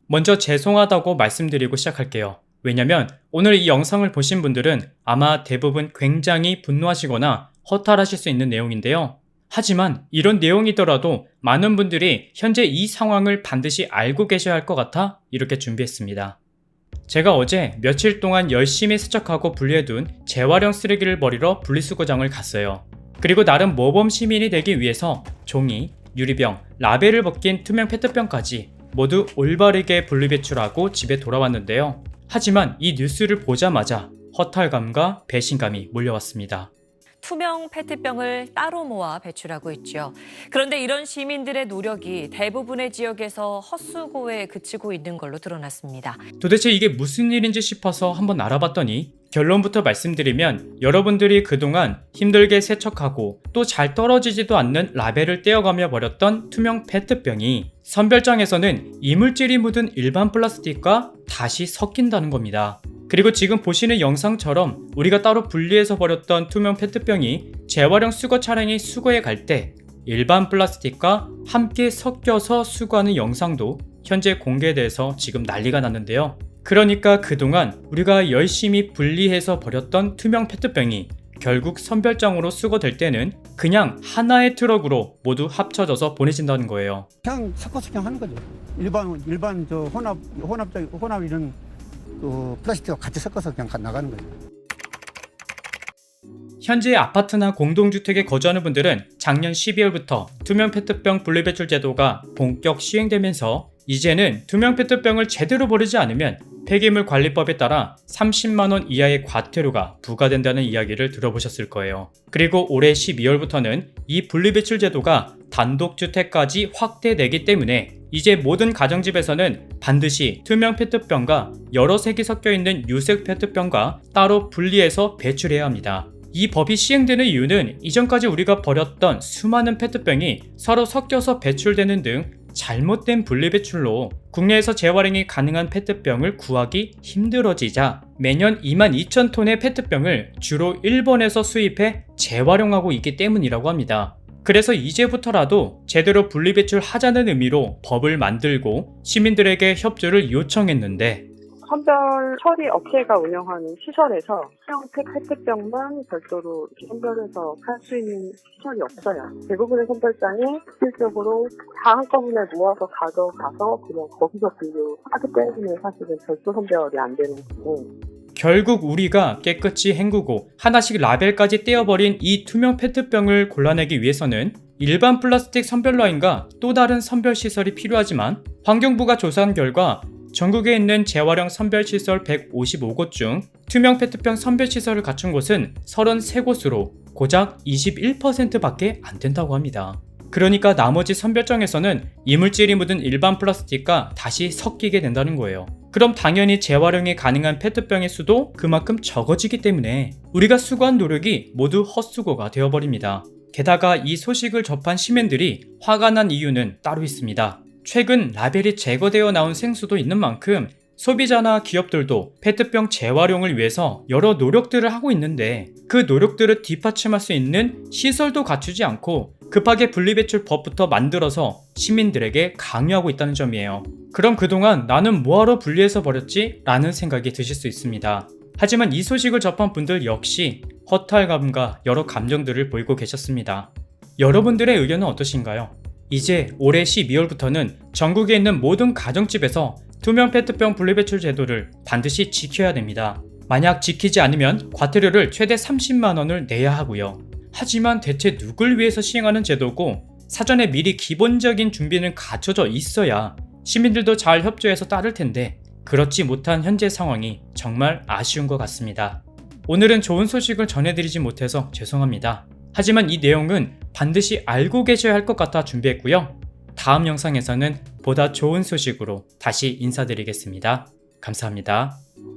먼저 죄송하다고 말씀드리고 시작할게요. 왜냐면 오늘 이 영상을 보신 분들은 아마 대부분 굉장히 분노하시거나 허탈하실 수 있는 내용인데요. 하지만 이런 내용이더라도 많은 분들이 현재 이 상황을 반드시 알고 계셔야 할 것 같아 이렇게 준비했습니다. 제가 어제 며칠 동안 열심히 세척하고 분리해둔 재활용 쓰레기를 버리러 분리수거장을 갔어요. 그리고 나름 모범 시민이 되기 위해서 종이, 유리병, 라벨을 벗긴 투명 페트병까지 모두 올바르게 분리배출하고 집에 돌아왔는데요. 하지만 이 뉴스를 보자마자 허탈감과 배신감이 몰려왔습니다. 투명 페트병을 따로 모아 배출하고 있죠. 그런데 이런 시민들의 노력이 대부분의 지역에서 헛수고에 그치고 있는 걸로 드러났습니다. 도대체 이게 무슨 일인지 싶어서 한번 알아봤더니 결론부터 말씀드리면 여러분들이 그동안 힘들게 세척하고 또 잘 떨어지지도 않는 라벨을 떼어가며 버렸던 투명 페트병이 선별장에서는 이물질이 묻은 일반 플라스틱과 다시 섞인다는 겁니다. 그리고 지금 보시는 영상처럼 우리가 따로 분리해서 버렸던 투명 페트병이 재활용 수거 차량이 수거해 갈 때 일반 플라스틱과 함께 섞여서 수거하는 영상도 현재 공개돼서 지금 난리가 났는데요. 그러니까 그동안 우리가 열심히 분리해서 버렸던 투명 페트병이 결국 선별장으로 수거될 때는 그냥 하나의 트럭으로 모두 합쳐져서 보내진다는 거예요. 그냥 섞어서 그냥 하는 거죠. 일반 저 혼합 이런 플라스틱과 같이 섞어서 그냥 나가는 거죠. 현재 아파트나 공동주택에 거주하는 분들은 작년 12월부터 투명 페트병 분리배출 제도가 본격 시행되면서 이제는 투명 페트병을 제대로 버리지 않으면 폐기물관리법에 따라 30만원 이하의 과태료가 부과된다는 이야기를 들어보셨을 거예요. 그리고 올해 12월부터는 이 분리배출 제도가 단독주택까지 확대되기 때문에 이제 모든 가정집에서는 반드시 투명 페트병과 여러 색이 섞여 있는 유색 페트병과 따로 분리해서 배출해야 합니다. 이 법이 시행되는 이유는 이전까지 우리가 버렸던 수많은 페트병이 서로 섞여서 배출되는 등 잘못된 분리배출로 국내에서 재활용이 가능한 페트병을 구하기 힘들어지자 매년 22,000톤의 페트병을 주로 일본에서 수입해 재활용하고 있기 때문이라고 합니다. 그래서 이제부터라도 제대로 분리배출하자는 의미로 법을 만들고 시민들에게 협조를 요청했는데 선별 처리 업체가 운영하는 시설에서 수영팩 페트병만 별도로 선별해서 팔 수 있는 시설이 없어요. 대부분의 선별장이 실질적으로 다 한꺼번에 모아서 가져가서 그냥 거기서 분류하기 때문에 사실은 별도 선별이 안 되는 거고. 결국 우리가 깨끗이 헹구고 하나씩 라벨까지 떼어버린 이 투명 페트병을 골라내기 위해서는 일반 플라스틱 선별 라인과 또 다른 선별 시설이 필요하지만 환경부가 조사한 결과 전국에 있는 재활용 선별시설 155곳 중 투명 페트병 선별시설을 갖춘 곳은 33곳으로 고작 21%밖에 안 된다고 합니다. 그러니까 나머지 선별장에서는 이물질이 묻은 일반 플라스틱과 다시 섞이게 된다는 거예요. 그럼 당연히 재활용이 가능한 페트병의 수도 그만큼 적어지기 때문에 우리가 수고한 노력이 모두 헛수고가 되어버립니다. 게다가 이 소식을 접한 시민들이 화가 난 이유는 따로 있습니다. 최근 라벨이 제거되어 나온 생수도 있는 만큼 소비자나 기업들도 페트병 재활용을 위해서 여러 노력들을 하고 있는데 그 노력들을 뒷받침할 수 있는 시설도 갖추지 않고 급하게 분리배출법부터 만들어서 시민들에게 강요하고 있다는 점이에요. 그럼 그동안 나는 뭐하러 분리해서 버렸지? 라는 생각이 드실 수 있습니다. 하지만 이 소식을 접한 분들 역시 허탈감과 여러 감정들을 보이고 계셨습니다. 여러분들의 의견은 어떠신가요? 이제 올해 12월부터는 전국에 있는 모든 가정집에서 투명 페트병 분리배출 제도를 반드시 지켜야 됩니다. 만약 지키지 않으면 과태료를 최대 30만원을 내야 하고요. 하지만 대체 누굴 위해서 시행하는 제도고 사전에 미리 기본적인 준비는 갖춰져 있어야 시민들도 잘 협조해서 따를 텐데 그렇지 못한 현재 상황이 정말 아쉬운 것 같습니다. 오늘은 좋은 소식을 전해드리지 못해서 죄송합니다. 하지만 이 내용은 반드시 알고 계셔야 할 것 같아 준비했고요. 다음 영상에서는 보다 좋은 소식으로 다시 인사드리겠습니다. 감사합니다.